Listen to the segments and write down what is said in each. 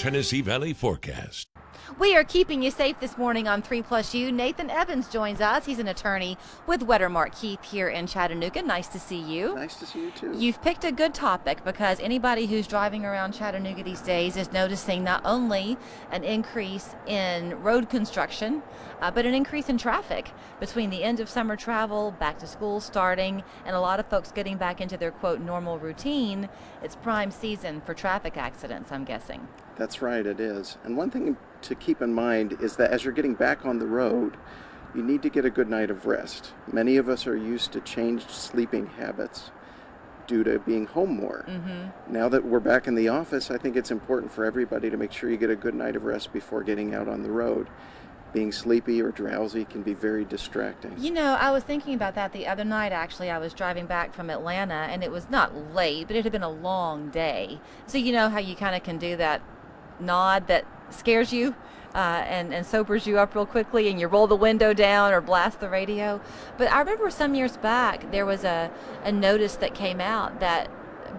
Tennessee Valley forecast. We are keeping you safe this morning on 3+U. Nathan Evans joins us. He's an attorney with Wettermark Keith here in Chattanooga. Nice to see you. Nice to see you too. You've picked a good topic because anybody who's driving around Chattanooga these days is noticing not only an increase in road construction, but an increase in traffic between the end of summer travel, back to school starting, and a lot of folks getting back into their, quote, normal routine. It's prime season for traffic accidents, I'm guessing. That's right, it is. And one thing to keep in mind is that as you're getting back on the road, you need to get a good night of rest. Many of us are used to changed sleeping habits due to being home more. Now that we're back in the office, I think it's important for everybody to make sure you get a good night of rest before getting out on the road. Being sleepy or drowsy can be very distracting. You know, I was thinking about that the other night, actually. I was driving back from Atlanta, and it was not late, but it had been a long day. So you know how you kind of can do that nod that scares you and sobers you up real quickly, and you roll the window down or blast the radio. But I remember some years back, there was a notice that came out that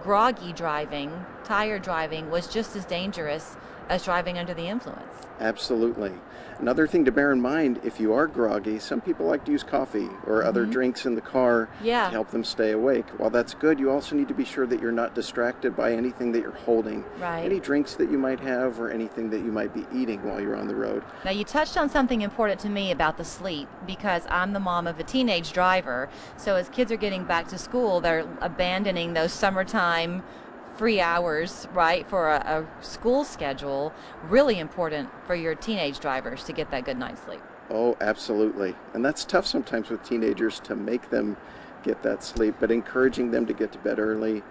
groggy driving, tired driving, was just as dangerous as driving under the influence. Absolutely. Another thing to bear in mind, if you are groggy, some people like to use coffee or other drinks in the car to help them stay awake. While that's good, you also need to be sure that you're not distracted by anything that you're holding. Right. Any drinks that you might have or anything that you might be eating while you're on the road. Now, you touched on something important to me about the sleep, because I'm the mom of a teenage driver. So as kids are getting back to school, they're abandoning those summertime free hours, right, for a school schedule. Really important for your teenage drivers to get that good night's sleep. Oh, absolutely. And that's tough sometimes with teenagers to make them get that sleep, but encouraging them to get to bed early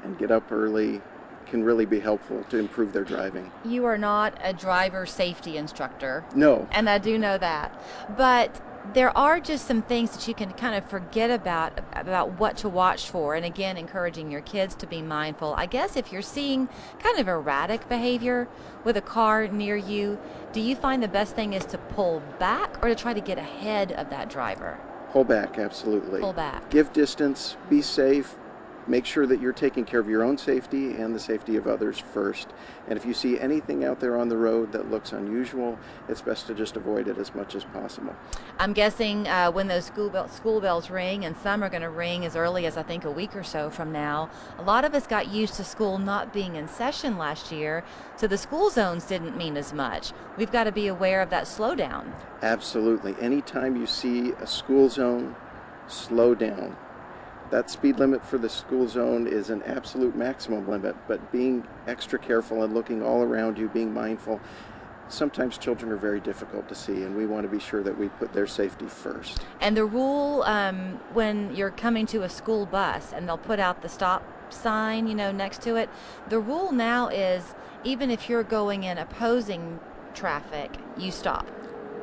and get up early can really be helpful to improve their driving. You are not a driver safety instructor. No. And I do know that. But there are just some things that you can kind of forget about what to watch for. And again, encouraging your kids to be mindful. I guess if you're seeing kind of erratic behavior with a car near you, do you find the best thing is to pull back or to try to get ahead of that driver? Pull back, absolutely. Pull back. Give distance, be safe. Make sure that you're taking care of your own safety and the safety of others first. And if you see anything out there on the road that looks unusual, it's best to just avoid it as much as possible. I'm guessing when those school bells ring, and some are going to ring as early as I think a week or so from now, a lot of us got used to school not being in session last year, so the school zones didn't mean as much. We've got to be aware of that slowdown. Absolutely. Anytime you see a school zone, slow down. That speed limit for the school zone is an absolute maximum limit, but being extra careful and looking all around you, being mindful, sometimes children are very difficult to see, and we want to be sure that we put their safety first. And the rule when you're coming to a school bus and they'll put out the stop sign, next to it, the rule now is even if you're going in opposing traffic, you stop.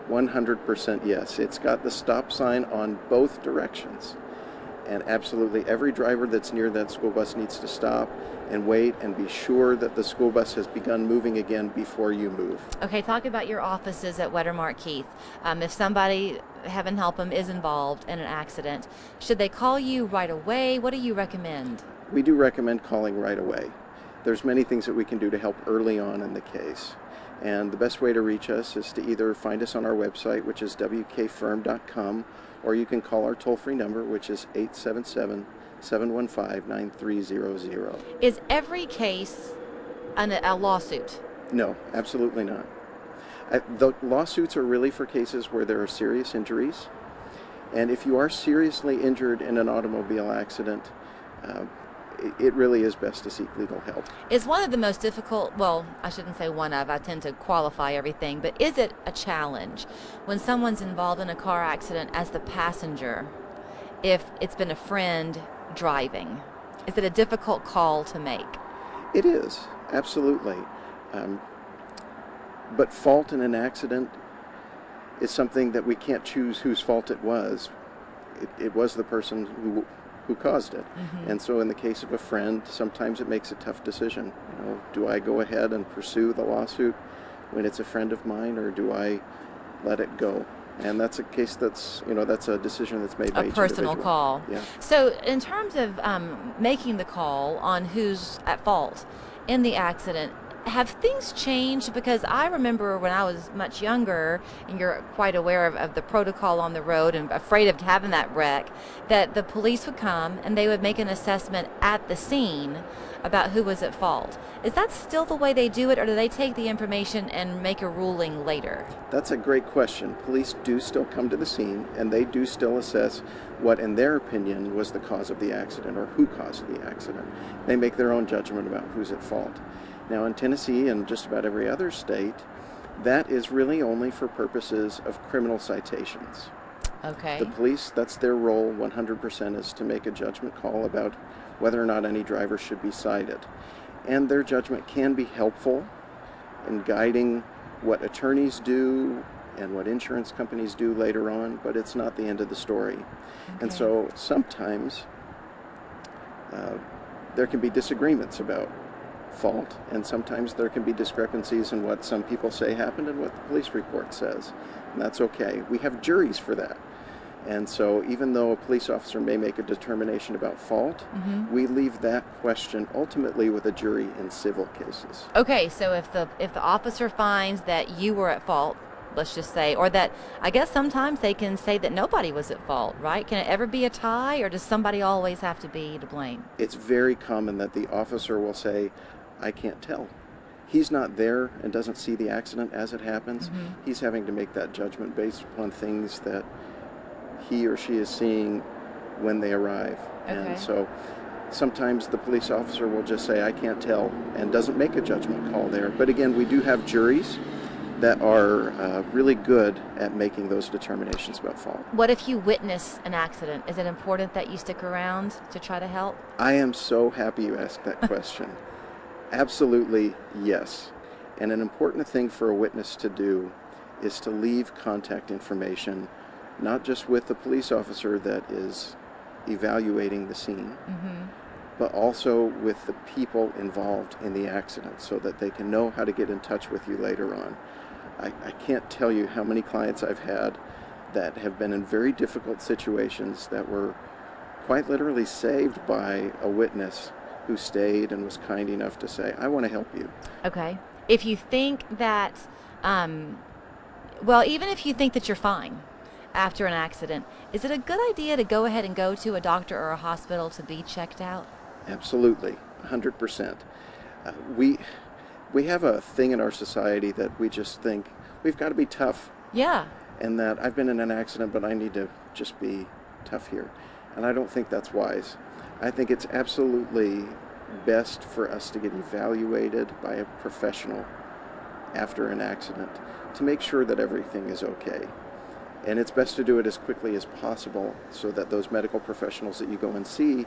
100% yes. It's got the stop sign on both directions. And absolutely every driver that's near that school bus needs to stop and wait and be sure that the school bus has begun moving again before you move. Okay, talk about your offices at Wettermark Keith. If somebody, heaven help them, is involved in an accident, should they call you right away? What do you recommend? We do recommend calling right away. There's many things that we can do to help early on in the case. And the best way to reach us is to either find us on our website, which is wkfirm.com, or you can call our toll-free number, which is 877-715-9300. Is every case a lawsuit? No, absolutely not. The lawsuits are really for cases where there are serious injuries. And if you are seriously injured in an automobile accident, it really is best to seek legal help. Is one of the most difficult, well, I shouldn't say one of, I tend to qualify everything, but is it a challenge when someone's involved in a car accident as the passenger, if it's been a friend driving? Is it a difficult call to make? It is, absolutely. But fault in an accident is something that we can't choose whose fault it was. It was the person who caused it. And so in the case of a friend, sometimes it makes a tough decision. Do I go ahead and pursue the lawsuit when it's a friend of mine, or do I let it go? And that's a case that's a decision that's made by each personal individual. Call. Yeah. So in terms of making the call on who's at fault in the accident, Have things changed? Because I remember when I was much younger, and you're quite aware of the protocol on the road and afraid of having that wreck, that the police would come and they would make an assessment at the scene about who was at fault. Is that still the way they do it, or do they take the information and make a ruling later? That's a great question. Police do still come to the scene, and they do still assess what, in their opinion, was the cause of the accident or who caused the accident. They make their own judgment about who's at fault. Now, in Tennessee and just about every other state, that is really only for purposes of criminal citations. Okay. The police, that's their role 100%, is to make a judgment call about whether or not any driver should be cited. And their judgment can be helpful in guiding what attorneys do and what insurance companies do later on, but it's not the end of the story. Okay. And so sometimes there can be disagreements about fault, and sometimes there can be discrepancies in what some people say happened and what the police report says, and that's okay. We have juries for that. And so even though a police officer may make a determination about fault, we leave that question ultimately with a jury in civil cases. Okay, so if the officer finds that you were at fault, let's just say, or that, I guess sometimes they can say that nobody was at fault, right? Can it ever be a tie, or does somebody always have to be to blame? It's very common that the officer will say, I can't tell. He's not there and doesn't see the accident as it happens. He's having to make that judgment based upon things that he or she is seeing when they arrive. Okay. And so sometimes the police officer will just say, I can't tell, and doesn't make a judgment call there. But again, we do have juries that are really good at making those determinations about fault. What if you witness an accident? Is it important that you stick around to try to help? I am so happy you asked that question. Absolutely, yes. And an important thing for a witness to do is to leave contact information, not just with the police officer that is evaluating the scene, but also with the people involved in the accident so that they can know how to get in touch with you later on. I can't tell you how many clients I've had that have been in very difficult situations that were quite literally saved by a witness who stayed and was kind enough to say, I want to help you. Okay. If you think that, even if you think that you're fine after an accident, is it a good idea to go ahead and go to a doctor or a hospital to be checked out? Absolutely, 100%. We have a thing in our society that we just think we've got to be tough. Yeah. And that I've been in an accident, but I need to just be tough here. And I don't think that's wise. I think it's absolutely best for us to get evaluated by a professional after an accident to make sure that everything is okay. And it's best to do it as quickly as possible so that those medical professionals that you go and see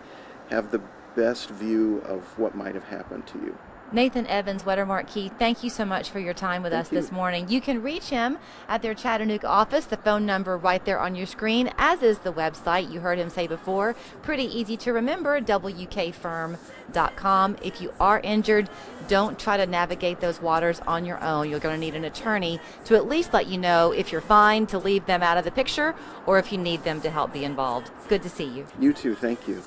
have the best view of what might have happened to you. Nathan Evans, Wettermark Keith, thank you so much for your time with us this morning. You can reach him at their Chattanooga office, the phone number right there on your screen, as is the website you heard him say before. Pretty easy to remember, wkfirm.com. If you are injured, don't try to navigate those waters on your own. You're going to need an attorney to at least let you know if you're fine to leave them out of the picture or if you need them to help be involved. Good to see you. You too, thank you.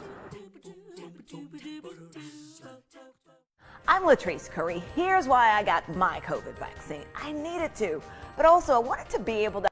I'm Latrice Curry. Here's why I got my COVID vaccine. I needed to, but also I wanted to be able to